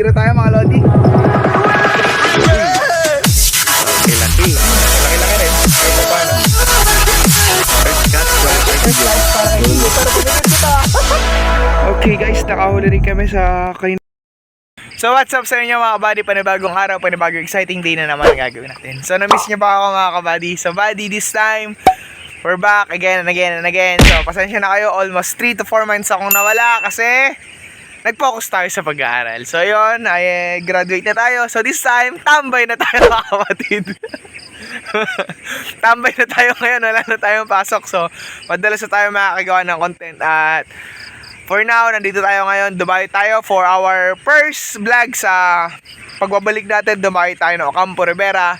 Tira tayo mga Lodi. Laki-laki. Laki-laki rin. Kahit pa paano. Okay guys, nakahuli rin kami sa kanina. So what's up sa inyo mga kabady? Panibagong araw, panibagong exciting day na naman ang gagawin natin. So na-miss nyo ba ako mga kabady? So buddy, this time we're back again and again and again. So pasensya na kayo, almost 3 to 4 months akong nawala kasi nag-focus tayo sa pag-aaral. So yun, ay graduate na tayo. So this time, tambay na tayo mga kapatid. Tambay na tayo ngayon, wala na tayong pasok. So madalas na tayo makakagawa ng content. At for now, nandito tayo ngayon. Dumayo tayo for our first vlog sa pagbabalik natin. Dumayo tayo ng Ocampo Rivera.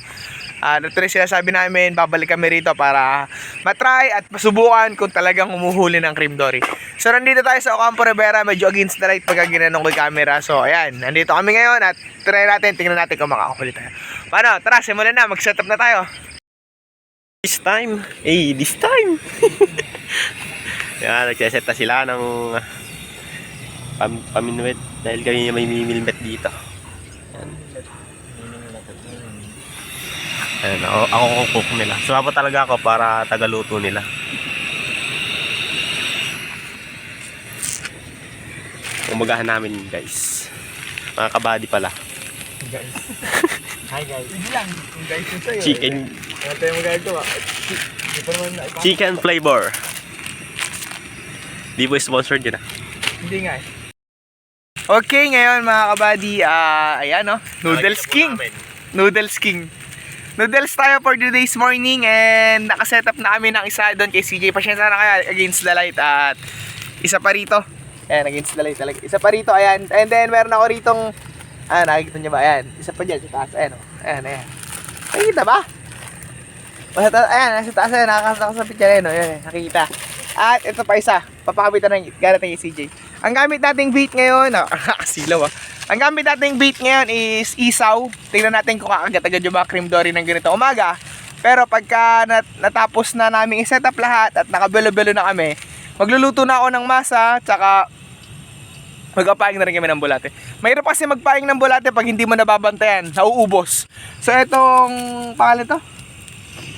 Ito rin sinasabi namin, babalik kami rito para matry at masubukan kung talagang humuhuli ng cream dory. So nandito tayo sa Ocampo Rivera, medyo against the light pagka ginanong ko yung camera. So ayan, nandito kami ngayon at try natin, tingnan natin kung makakahuli tayo. Paano? Tara, simulan na, mag-setup na tayo. This time. This time. Yan, nagsiset na sila ng paminwet dahil kami may mimilmet dito. Ayan, ako cook nila. Sumapa talaga ako para tagaluto nila. Umagahan namin guys. Mga kabady pala. Guys. Hi guys. Hindi lang, kung guys yun sa'yo. Chicken. Ano tayo magagawa? Chicken flavor. Di po sponsored yun ah. Hindi nga eh. Okay, ngayon mga kabady, ayan o, Noodles King. Noodles King. Noodles tayo for today's morning and nakasetup na kami ng isa doon kay CJ. Pasyensya na kaya against the light at isa pa rito. Ayan, against the light talaga. Isa pa rito, ayan. And then meron ako ritong, nakikita nyo ba? Ayan, isa pa dyan sa taas. Ayan o, ayan. Nakikita ba? Ayan, nasa taas, ayan, nakakasapit dyan, ayan, nakikita. At ito pa isa, papakabitan ng gamit ng CJ. Ang gamit nating bait ngayon, silaw ah. Ang gamit nating bait ngayon is isaw. Tingnan natin kung kakagat-agad yung mga cream dory ng ganito umaga. Pero pagka natapos na namin i-set up lahat at nakabelo-belo na kami, magluluto na ako ng masa, tsaka mag-apaing na rin kami ng bulate. Mahirap kasi magpaing ng bulate pag hindi mo nababantayan, nauubos. So itong, pangalan to?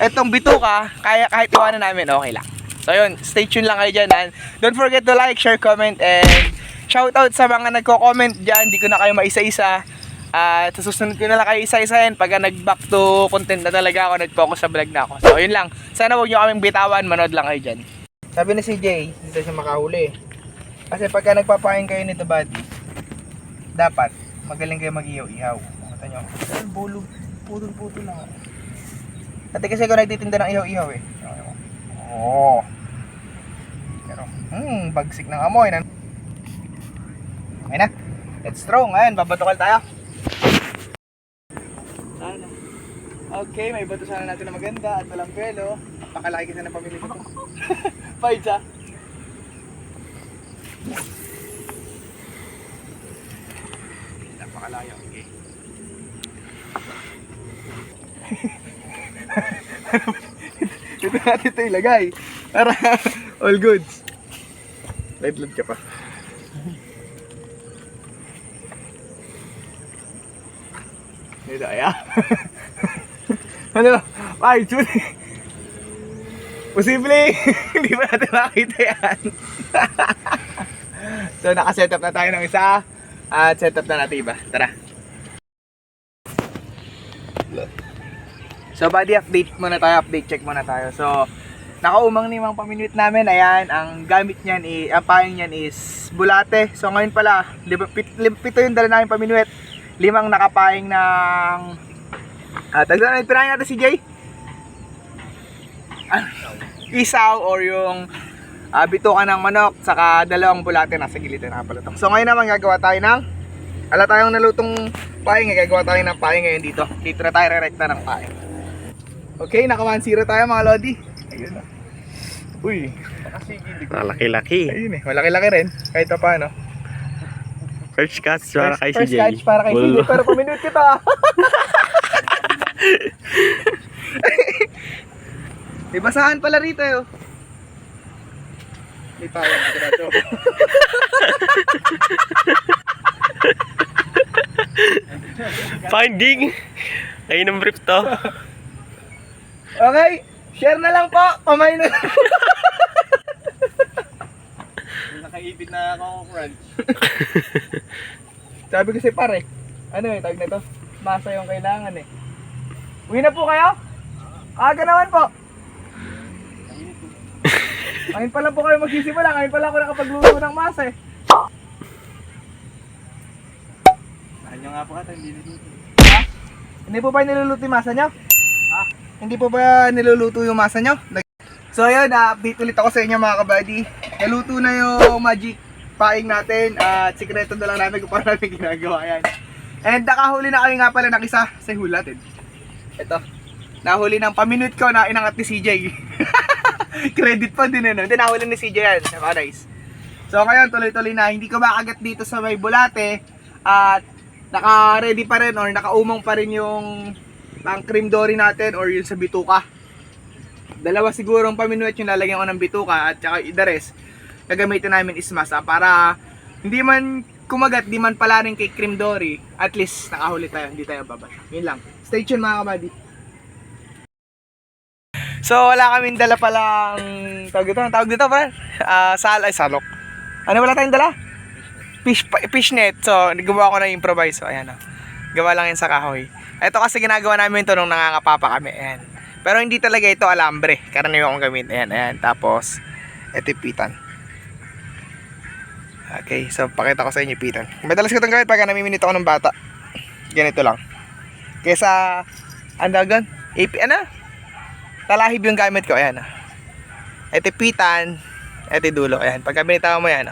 Itong bituka, kaya kahit iwanan namin, okay lang. So yun, stay tuned lang kayo dyan. And don't forget to like, share, comment, and shoutout sa mga nagko-comment dyan. Di ko na kayo maisa-isa. At sa susunod ko na lang kayo isa-isahin pagka nag-back to content na talaga ako, nag-focus sa vlog na ako. So yun lang, sana huwag nyo kaming bitawan, manood lang kayo dyan. Sabi ni CJ, dito siya makahuli. Kasi pagka nagpapain kayo nito buddy, dapat magaling kayo mag-ihaw-ihaw. Makita nyo, putol-putol lang. Dati kasi ako nagtitinda ng ihaw-ihaw eh. Oh. Pero, bagsik ng amoy. Okay na. Let's throw. Ngayon, babatukal tayo. Sana. Okay, may bato sana natin na maganda at walang pelo. Pakalaki kasi ng pamilya ko. Fights ah. Napakalayo. Okay. Ito natin ito ilagay para all goods. Light-load ka pa. Ito, ayan. Ano? Ay, chuli. Posible, hindi ba natin makita yan? So, nakasetup na tayo ng isa at setup na natin iba. Tara. So body update muna tayo, update check muna tayo. So nakaumang ni mga paminute namin. Ayan, ang gamit niyan ang paing niyan is bulate. So ngayon pala, pito yung dala namin paminute. 5 nakapaing ng tagdan na pirahin natin si Jay. Isaw or yung bituka ng manok saka 2 bulate nasa gilid na nakapalutong. So ngayon naman gagawa tayo ng ala tayong nalutong paing, gagawa tayo ng paing ngayon dito. Dito na tayo re-recta ng paing. Okay, naka 1-0 tayo mga Lodi. Ayun na. Uy, Malaki-laki. ayun eh, malaki-laki rin. Kahit pa paano. First catch para kay First CJ. catch para kay CJ, pero paminute kita. May basahan pala rito eh. May pawang sigurado. Finding. Ayun ang brief to. Okay, share na lang po. Kamay na lang. Nakaibit na ako crunch. Sabi ko si pare, ano eh, tawag na ito? Masa yung kailangan eh. Uwi na po kayo? Aga naman po. Ngayon pa lang po kayo magsisimula. Ngayon pa lang ako nakapagluto ng masa eh. Mahal nyo nga po ata, hindi niluluto. Ha? Hindi po ba niluluto yung masa nyo? Ha? Hindi po ba niluluto yung masa nyo? So ayun, update ulit ako sa inyo mga kabady. Naluto na yung magic paing natin at sikreto na lang namin kung paano namin ginagawa yan. And nakahuli na kami nga pala ng isa sa hula natin. Ito, nahuli ng paminute ko na inangat ni CJ. Credit pa din eh, no? Hindi, nahuli ni CJ yan, guys. So ngayon, tuloy-tuloy na, hindi ko makagat dito sa may bulate at naka-ready pa rin or nakaumang pa rin yung ang cream dory natin or yung sa bituka. Dalawa siguro ang paminuet yung lalagyan ko ng bituka at saka the rest gagamitin namin is masa para hindi man kumagat, di man pala rin kay cream dory, at least nakahuli tayo, hindi tayo babasa. Yun lang. Stay tuned mga kabady. So wala kaming dala palang tawag dito pa? Salok. Ano wala tayong dala? Fish net. So gumawa ko na improvise. So ayan o. Gawa lang yan sa kahoy. Ito kasi ginagawa namin ito nung nangangapapa kami. Ayan. Pero hindi talaga ito alambre. Karaniwan kong gamit. Ayan, ayan. Tapos, ito yung pitan. Okay, so pakita ko sa inyo yung pitan. Madalas ko itong gamit pagka namiminit ako ng bata. Ganito lang. Kesa, andagan? Talahib yung gamit ko. Ayan. Ito yung pitan. Ito yung dulo. Ayan. Pagka binitaw mo yan.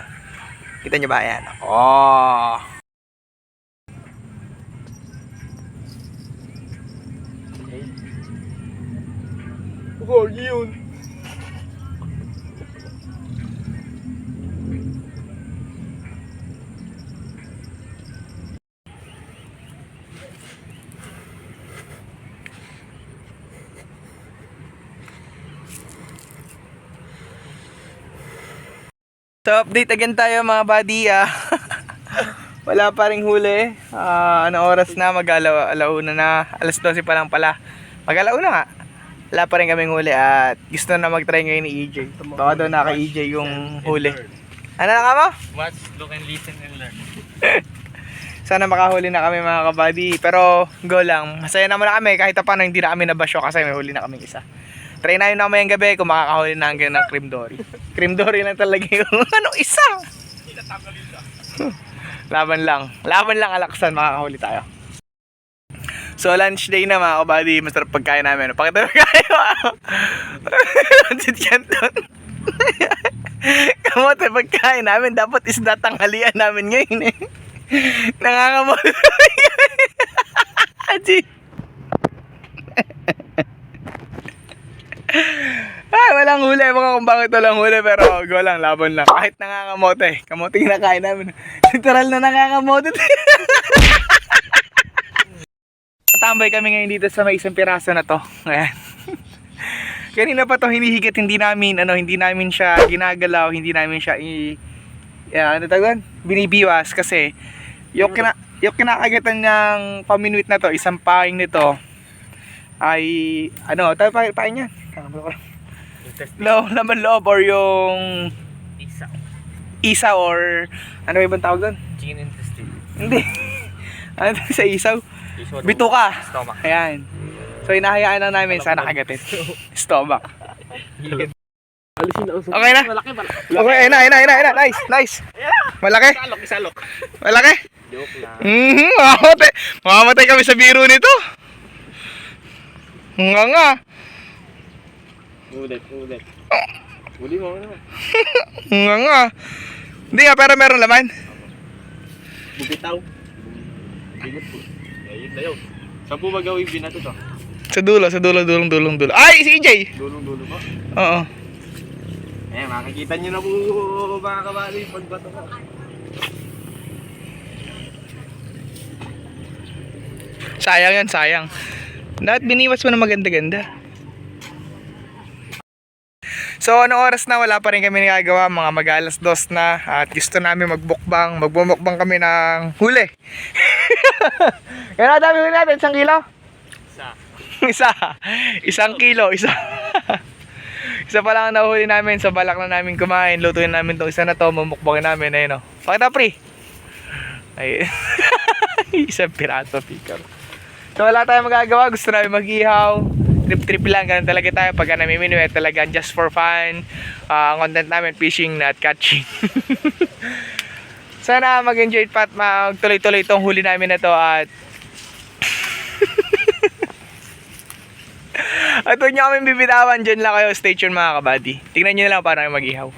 Kita nyo ba? Ayan. Oh! Oh, yun. So update again tayo mga buddy. Wala pa ring huli. Anong oras na? Mag-alauna na. Alas 12 pa lang pala. Mag-alauna nga. Wala pa rin kaming huli at gusto na mag-try ngayon ni EJ. Baka daw na kay EJ yung huli. Ano na ka mo? Watch, look and listen and learn. Sana makahuli na kami mga kabady. Pero go lang. Masaya naman na kami kahit paano hindi na kami nabasyo kasi may huli na kaming isa. Try na yun na mamayang gabi kung makakahuli na hanggang ng cream dory. Cream dory lang talaga yung ano isa. Laban lang. Laban lang alaksan, makakahuli tayo. So lunch day na mga kabady, masarap pagkain namin. Pakita mo kayo. Lunch canton. Kamote pagkain namin, dapat isda tanghalian namin ngayon eh. Nangangamote. Aji. Ay, walang huli. Baka kung bakit walang huli. Pero go lang, laban lang. Kahit nangangamote. Kamote yung nakain namin. Literal na nangangamote. Tambay kami ngayon dito sa may isang piraso na to. Ayan. Kanina pa to hinihigit, hindi namin siya ginagalaw, hindi namin siya binibiwas kasi yung kinakagatan ng paminuit na to, isang paing nito ay tayo paing niya. Laman loob or yung isaw or ano ba ibang tawag doon? Chicken intestine. Hindi. Ano sa isaw? Bituka. Stomach. Ayan. So hinahayaan lang namin sana kagatin. Stomach. Okay na? Okay, ayun na. Nice. Malaki? Salok. Malaki? Joke lang. Mamamatay kami sa biro nito. Nga. Ulit. Uli mo naman. Nga. Hindi nga, pero meron laman. Bubitaw. Binat po. Ayun na yun. Saan po ba gawin binato to? Sa dulo. Ay, si EJ! Dulong-dulo po. Oo. Makikita nyo na po mga kabali pagbato ko. Sayang. Dapat biniwas mo na maganda-ganda. So, anong oras na? Wala pa rin kami nagagawa. Mga mag-alas 2 na. At gusto namin magbumukbang kami ng huli. Kaya dami huli natin, 1 kilo? Isa. Isang kilo, isa. Isa pa lang ang nahuli namin, so balak na namin kumain. Lutuin namin tong isa na to, mamukbangin namin, ayun o. Pakita pre. Ay, isang piraso, picker. So wala tayong magagawa, gusto namin mag-ihaw. Trip-trip lang, ganun talaga tayo pagka namiminuit, talagang just for fun. Ang content namin, fishing at catching. Sana mag-enjoy at magtuloy-tuloy itong huli namin na to at at huwag nyo kami bibitawan, dyan lang kayo, stay tuned mga kabady. Tingnan nyo na lang paano kayo mag-ihaw.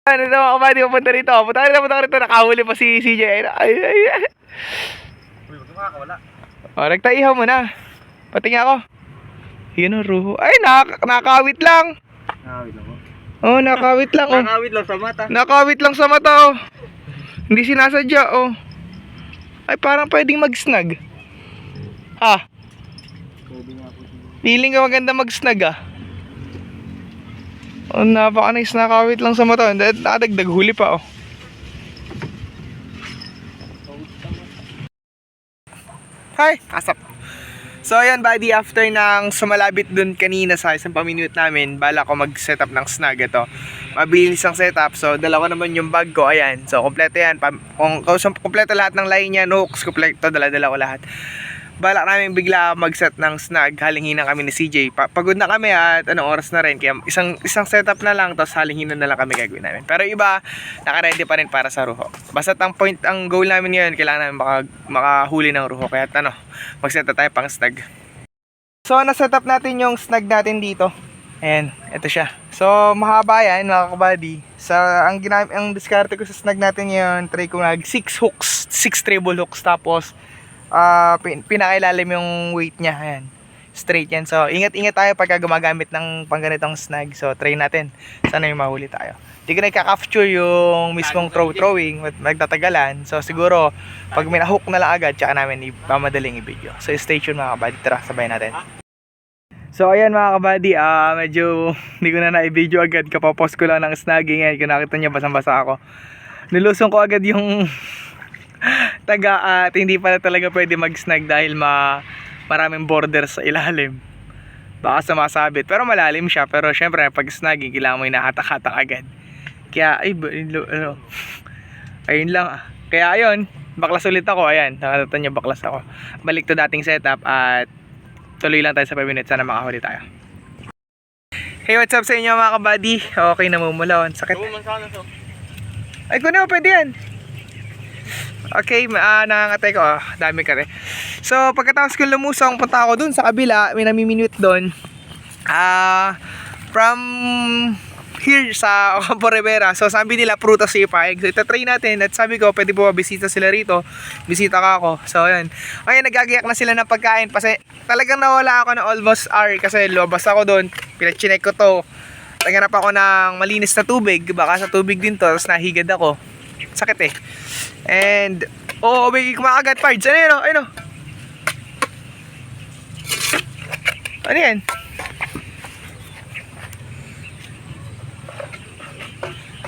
Ano ito mga kabady, pupunta rito. Punta rito, nakahuli pa si CJ. Ay. Uy, huwag makakawala. O, nagtaihaw mo na. Patingin ako. Yun ang ruho. Ay, nakawit lang. Nakawit lang mo. Oh, nakawit lang oh. Nakawit lang sa mata. Nakawit lang sa mata oh. Hindi sinasadya oh. Ay, parang pwedeng mag-snag. Ha? Pwede nga po. Feeling ko maganda mag-snag ah. Oh, napaka-nice, nakawit lang sa mata. Nadagdag huli pa oh. Hi, asap. So ayan buddy, after ng sumalabit dun kanina sa isang paminute namin, bala ko mag-setup ng snag ito. Mabilis ang setup, so dala ko naman yung bag ko, ayan. So kompleto yan, kung kompleto lahat ng line yan, hooks, kompleto, dala-dala ko lahat. Balak namin bigla mag-set ng snag, halinginan kami ni CJ. Pagod na kami at anong oras na rin, kaya isang setup na lang, tapos halinginan na lang kami gagawin namin. Pero iba, naka-ready pa rin para sa ruho. Basta ang goal namin ngayon, kailangan namin makahuli ng ruho, kaya mag-set tayo pang snag. So na-set up natin yung snag natin dito. Ayan, ito siya. So mahaba yan mga kabady. Ang diskarte ko sa snag natin yun, try ko nag 6 hooks, 6 treble hooks, tapos pinakailalim yung weight niya. Ayan, straight yan. So ingat-ingat tayo pagka gumagamit ng pangganitong snag. So try natin, sana yung mahuli tayo. Hindi ko na i-capture yung mismong throwing, magtatagalan. So siguro pag minahook na lang agad, tsaka namin ipamadaling i-video. So stay tuned mga kabady, tara sabay natin. So ayan mga kabady, medyo hindi ko na i-video agad, kapapost ko lang ng snagging. Ngayon kung nakita nyo, basang-basa ako. Nilusong ko agad yung taga at hindi pala talaga pwede mag-snag dahil maraming borders sa ilalim. Baka sumasabit, pero malalim siya. Pero syempre pag snagging, kailangan mo inahatak-hatak agad. Kaya ayun lang. Kaya ayun, baklas ulit ako. Ayan, nakita nyo, baklas ako. Balik to dating setup at tuloy lang tayo sa 5 minutes. Sana makahuli tayo. Hey, what's up sa inyo mga kabady? Okay, namumula. Sakit. Ay, kung na, pwede yan. Okay, nangangatay ko. Dami ka rin. So, pagkatapos kong lumusong, punta ako dun sa kabila. May nami-minute dun. From here sa Ocampo Rivera. So, sabi nila, prutas si Ipayag. So, itatry natin. At sabi ko, pwede po bisita sila rito. Bisita ka ako. So, yun. Ayun, nagagayak na sila ng pagkain. Kasi talagang nawala ako ng almost hour. Kasi lumabas ako dun. Pinachinek ko to. Naghanap ako ng malinis na tubig. Baka sa tubig din to. Tapos nahigad ako. Sakit eh. And may kumakagat parts. Ano yun? Ano? Ano yan?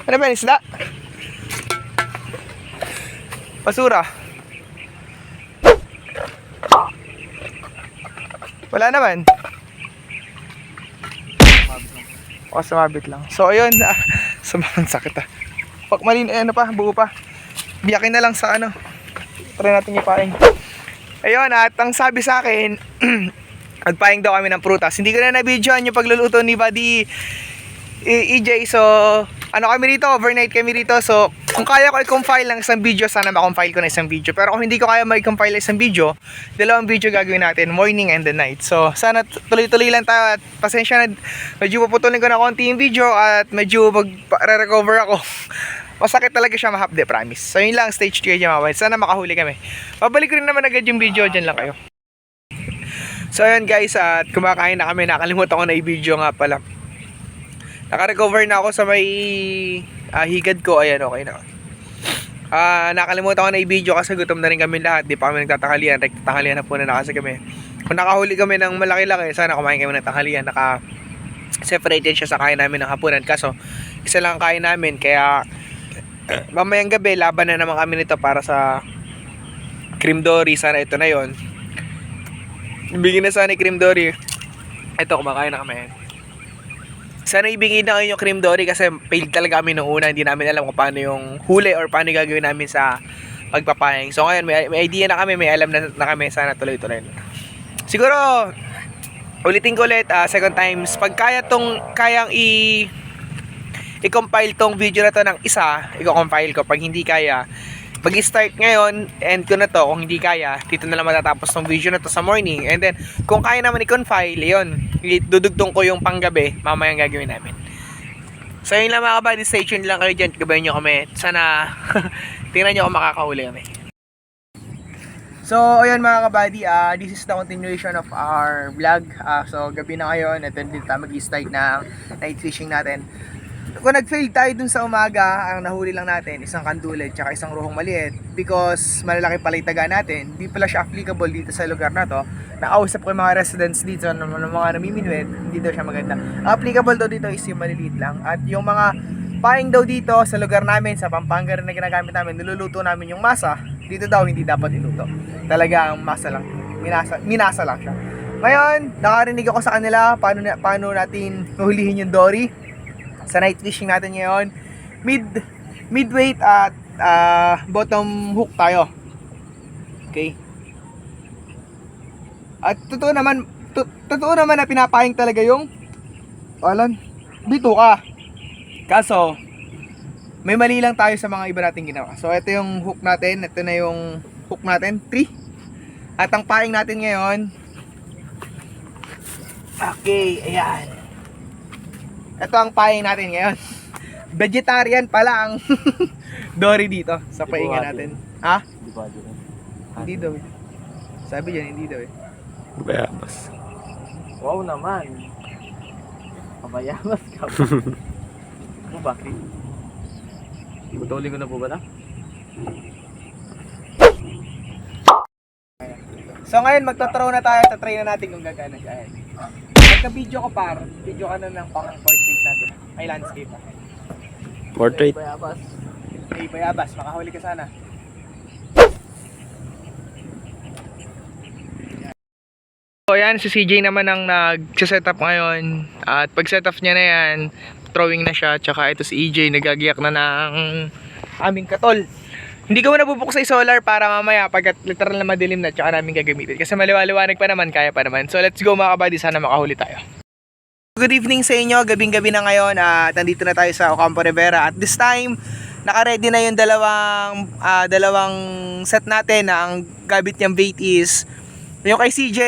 Ano ba yan? Isda? Basura? Wala naman. O, sumabit lang. So ayun, sobrang sakit ah. Pag malin, ano pa, buo pa. Biyakin na lang sa ano. Try natin ipaing. Ayun, at ang sabi sa akin, magpaing daw kami ng prutas. Hindi ko na na-videoan yung pagluluto ni Buddy EJ. So, ano kami rito, overnight kami rito. So, kung kaya ko i-compile ng isang video, sana ma-compile ko na isang video. Pero kung hindi ko kaya ma-compile ng isang video, dalawang video gagawin natin, morning and the night. So, sana tuloy-tuloy lang tayo at pasensya na, medyo puputulin ko na konti yung video at medyo mag-recover ako. Masakit talaga siya, mahapde, promise. So, yun lang, stage 2 kayo mga. Sana makahuli kami. Babalik ko rin naman agad yung video, dyan lang kayo. So, ayun guys, at kumakain na kami. Nakalimutan ko na i-video nga pala. Naka-recover na ako sa may higad ko. Ayan, okay na. Nakalimutan ko na i-video kasi gutom na rin kami lahat. Di pa kami nagtatanghalian. Nagtatanghalian na po na kasi kami. Kung nakahuli kami ng malaki-laki, sana kumain kami ng tanghalian. Naka-separated siya sa kain namin ng hapunan. Kaso, isa lang ang kain namin. Kaya, mamayang gabi, laban na naman kami nito para sa cream dory. Sana ito na yon. Ibigin na sana yung cream dory. Ito, kumakain na kami. Sana ibigin na kayo yung cream dory kasi failed talaga kami nung una. Hindi namin alam kung paano yung huli or paano gagawin namin sa pagpapayang. So ngayon, may idea na kami, may alam na kami. Sana tuloy-tuloy na. Siguro, ulitin ko ulit, second times, pag kayang i-compile tong video na to ng isa, i-compile ko. Pag hindi kaya, mag-start ngayon, end ko na to. Kung hindi kaya, dito na lang matatapos tong video na to sa morning. And then, kung kaya naman i-compile, yun, dudugtong ko yung panggabi, mamayang gagawin namin. So yun lang mga kabady, stay tuned lang kayo dyan, gabayan nyo kami. Sana, tingnan nyo kung makakahuli kami. So, ayun mga kabady, this is the continuation of our vlog. So, gabi na ngayon, ito din tayo mag-start ng night fishing natin. Kung nag-fail tayo dun sa umaga, ang nahuli lang natin, isang kandulad, tsaka isang ruhong maliit. Because malalaki pala yung taga natin, di pala siya applicable dito sa lugar na to. Nakausap ko yung mga residents dito, ng mga namiminwet, hindi daw siya maganda. Applicable daw dito is yung maliliit lang. At yung mga paing daw dito sa lugar namin, sa Pampanga rin na ginagamit namin, niluluto namin yung masa. Dito daw hindi dapat iluto. Talagang masa lang. Minasa lang siya. Ngayon, nakarinig ako sa kanila paano natin hulihin yung dory sa night fishing natin ngayon. Midweight at bottom hook tayo. Okay? At totoo naman na pinapahing talaga yung dito ka. Kaso may mali lang tayo sa mga iba nating ginawa. So, ito yung hook natin. Ito na yung hook natin. 3. At ang paing natin ngayon. Okay, ayan. Ito ang paing natin ngayon. Vegetarian pala ang dory dito sa paingan natin. Ha? Di ba dito? Hindi daw. Sabi dyan, hindi daw eh. Bayabas. Wow naman. Kabayabas ka. Ano bakit? Putuli ko na po ba na? So ngayon magta-throw na tayo, tatry na natin kung gagana siya. Nagka-video ko video ka na ng pang portrait natin. Ay landscape. Portrait. Bayabas. Hey, bayabas, makahuli ka sana. So yan, si CJ naman ang nag-setup ngayon. At pag setup niya na yan, throwing na siya. Tsaka ito si EJ, nagagiyak na ng aming katol. Hindi ko muna bubuksan yung solar para mamaya pagkat literal na madilim na tsaka namin gagamitin. Kasi maliwaliwanag pa naman, kaya pa naman. So let's go mga kabady, sana makahuli tayo. Good evening sa inyo, gabing-gabi na ngayon at nandito na tayo sa Ocampo Rivera. At this time, naka-ready na yung dalawang set natin na ang gamit niyang bait is yung kay CJ,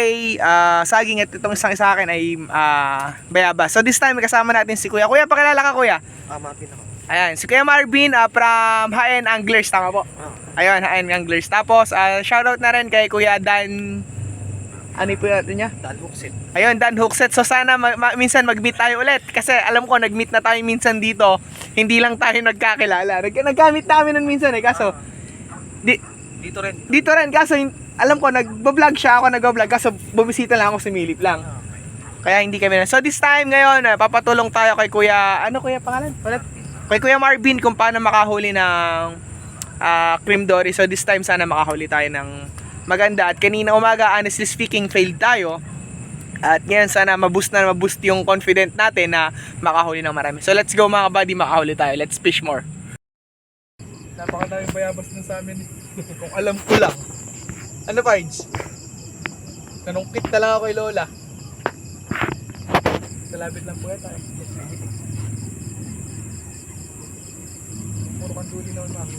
saging, at itong isang sa akin ay bayabas. So this time kasama natin si Kuya. Kuya, pakilala ka Kuya. Marvin ako. Ayan, si Kuya Marvin from High-End Anglers, tama po? Ayun, High-End Anglers. Tapos, shoutout na rin kay Kuya Dan, ano po natin niya? Dan Hookset. Ayun, Dan Hookset. So sana minsan mag-meet tayo ulit. Kasi alam ko, nag-meet na tayo minsan dito. Hindi lang tayo nagkakilala. Nag-meet namin nun minsan eh. Kaso, dito rin. Kaso, alam ko, nag-vlog siya, ako nag-vlog. Kaso, bumisita lang ako, sumilip lang. Kaya hindi kami na. So this time ngayon, papatulong tayo kay Kuya, ano Kuya pangalan? Ulit? Kay Kuya Marvin kung paano makahuli ng cream dory. So this time sana makahuli tayo ng maganda. At kanina umaga, honestly speaking, failed tayo. At ngayon sana maboost yung confident natin na makahuli ng marami. So let's go mga buddy, makahuli tayo. Let's fish more. Napakadaming bayabas na sa amin. Kung alam ko lang. Ano Pards? Nanungkit na lang ako kay Lola. Kalabit lang po yan tayo. Puro kanduli naman mami.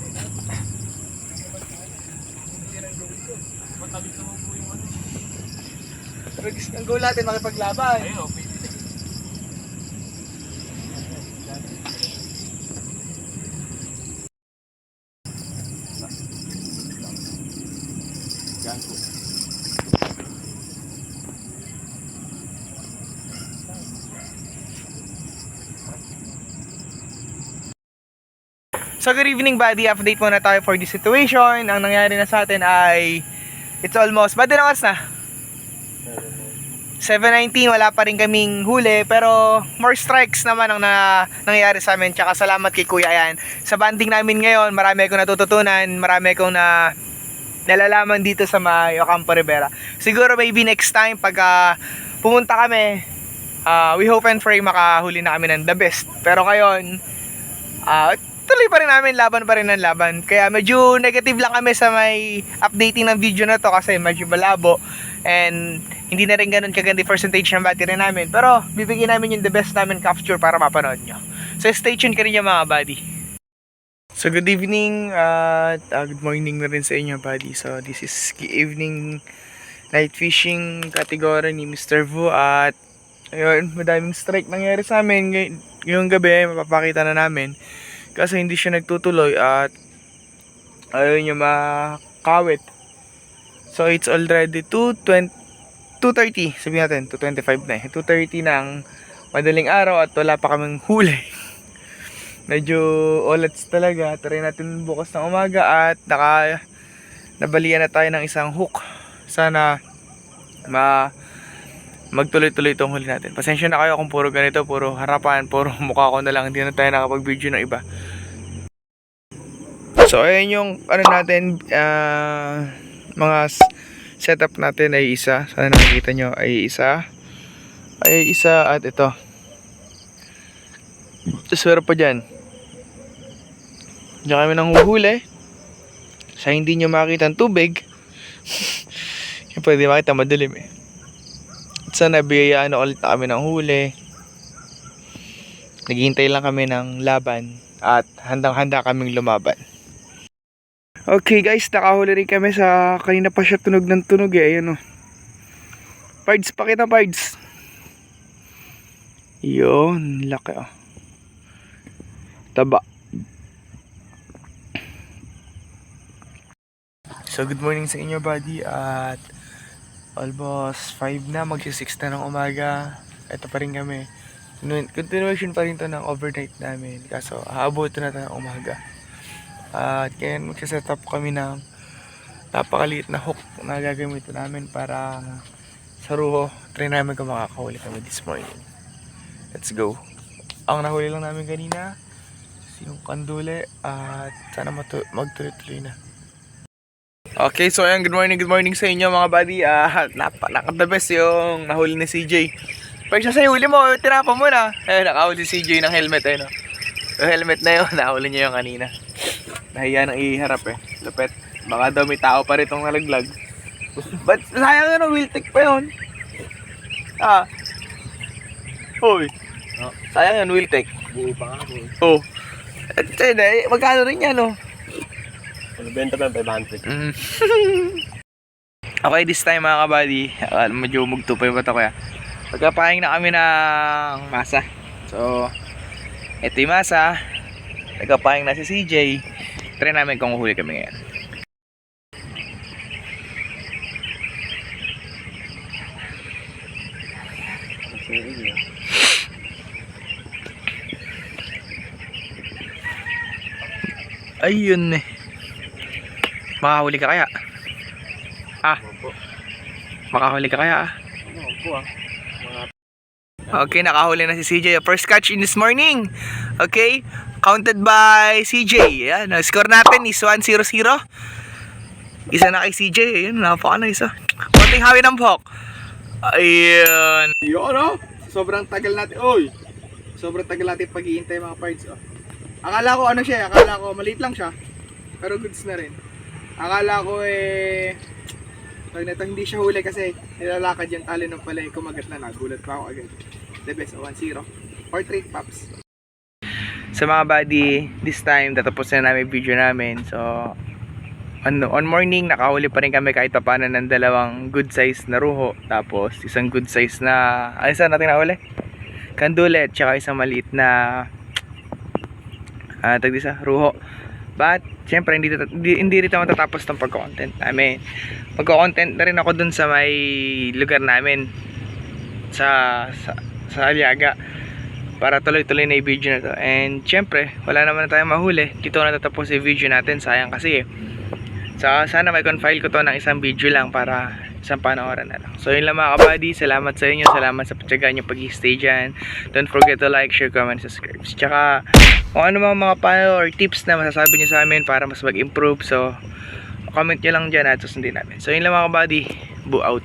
Matabi naman po yung ano. Ang goal natin makipaglaban. Ayun, okay. Yan po. So good evening buddy, update muna tayo for this situation. Ang nangyari na sa atin ay it's almost, ba't din oras na? 7:19, wala pa rin kaming huli, pero more strikes naman ang nangyayari sa amin. Tsaka salamat kay Kuya yan. Sa banding namin ngayon, marami akong natututunan, marami akong nalalaman dito sa Ocampo Rivera. Siguro maybe next time pagka pumunta kami, we hope and pray makahuli na kami ng the best. Pero ngayon, tuloy pa rin namin, laban pa rin ng laban. Kaya medyo negative lang kami sa may updating ng video na to kasi medyo malabo. And hindi na rin ganun kaganda percentage ng battery namin. Pero bibigyan namin yung the best namin capture para mapanood nyo. So stay tuned ka rin yung mga buddy. So good evening at good morning na rin sa inyo buddy. So this is evening night fishing category ni Mr. Vu. At ayun, madaming strike nangyari sa amin. Ngayong gabi mapapakita na namin. Kasi hindi siya nagtutuloy at ayun yung makawit. So it's already 2:30, sabihin natin 2:25 na 2:30 ng madaling araw at wala pa kaming huli. Medyo olats talaga. Try natin bukas ng umaga at nabalian na tayo ng isang hook. Sana magtuloy-tuloy itong huli natin. Pasensya na kayo kung puro ganito, puro harapan, puro mukha ko na lang, hindi na tayo nakapag-video ng iba. So ayun yung ano natin, mga setup natin ay isa. Sana nakikita nyo ay isa at ito. Tapos meron pa dyan. Diyan kami nang huhuli. Sa hindi nyo makita ang tubig. Yung pwede makita madilim eh. At sana biyayaan ulit na kami ng huli. Naghihintay lang kami ng laban. At handang-handa kaming lumaban. Okay guys, nakahuli rin kami sa kanina pa siya tunog ng tunog eh. Ayan o. Pards, pakita pards. Yun, laki o. Taba. So good morning sa inyo buddy. At almost 5 na, magsi-6 na ng umaga. Ito pa rin kami. Continuation pa rin to ng overnight namin. Kaso aabot na tayo ng umaga. At kaya magsaset up kami ng napakaliit na hook na gagamitin namin para sa ruho. Try namin kung makakahuli kami this morning. Let's go. Ang nahuli lang namin kanina yung kandule at sana magtuloy-tuloy na. Okay, so ayan, good morning sa inyo mga buddy. Naka-the best yung nahuli ni CJ. Pag siya sa'yo huli mo, tinapa mo na. Ayun, nakahuli si CJ ng helmet eh, no? Yung helmet na yun, nahuli niya yung kanina. Nahiya nang iharap eh. Lupet. Baka daw may tao pa rin itong nalaglag. But sayang yun, Wiltek pa yun. Hoy. Sayang yun, Wiltek. Buo pa nga po. Oh. At magkano rin yan, no? Benta pa 500. Okay, this time mga kabady, medyo mugto pa yung bata ko ya. Pagkapahing na kami ng masa. So, ito yung masa. Nagkapahing na si CJ. Try namin kung huli kami ngayon. Ayun eh. Makahuli ka kaya? Makahuli ka kaya? Okay, nakahuli na si CJ. First catch in this morning. Okay, counted by CJ. Yan, score natin is 1-0-0. Isa na kay CJ. Ayun, napaka-nice ah. Konting hawi ng buhok. Ayun. Yun oh. Sobrang tagal natin. Oy. Sobrang tagal natin pag-iintay mga parts oh. Akala ko ano siya, akala ko maliit lang siya. Pero goods na rin. Akala ko pag neto hindi siya huli kasi nilalakad yung tali ng palay, kumagat na, nagulat pa ako agad. The best, 1-0. Portrait pops. So mga buddy, this time tatapusin na namin video namin. So on morning nakahuli pa rin kami kahit pa paano ng dalawang good size na ruho. Tapos isang good size na, ano saan natin nahuli? Kandule at saka isang maliit na ruho. But syempre hindi rin matatapos ng pagko-content namin. Magko-content na rin ako dun sa may lugar namin sa Aliaga para tuloy-tuloy na yung video na to. And syempre wala naman na tayong mahuli. Dito na tatapos yung video natin, sayang kasi so, sana may confile ko to ng isang video lang para isang panoorin na lang. So yun lang mga kabady, salamat sa inyo, salamat sa patyaga nyo pag-stay dyan. Don't forget to like, share, comment, subscribe. Tsaka kung ano mga payo or tips na masasabi nyo sa amin para mas mag-improve. So comment nyo lang dyan at susundin namin. So yun lang mga kabady, boo out.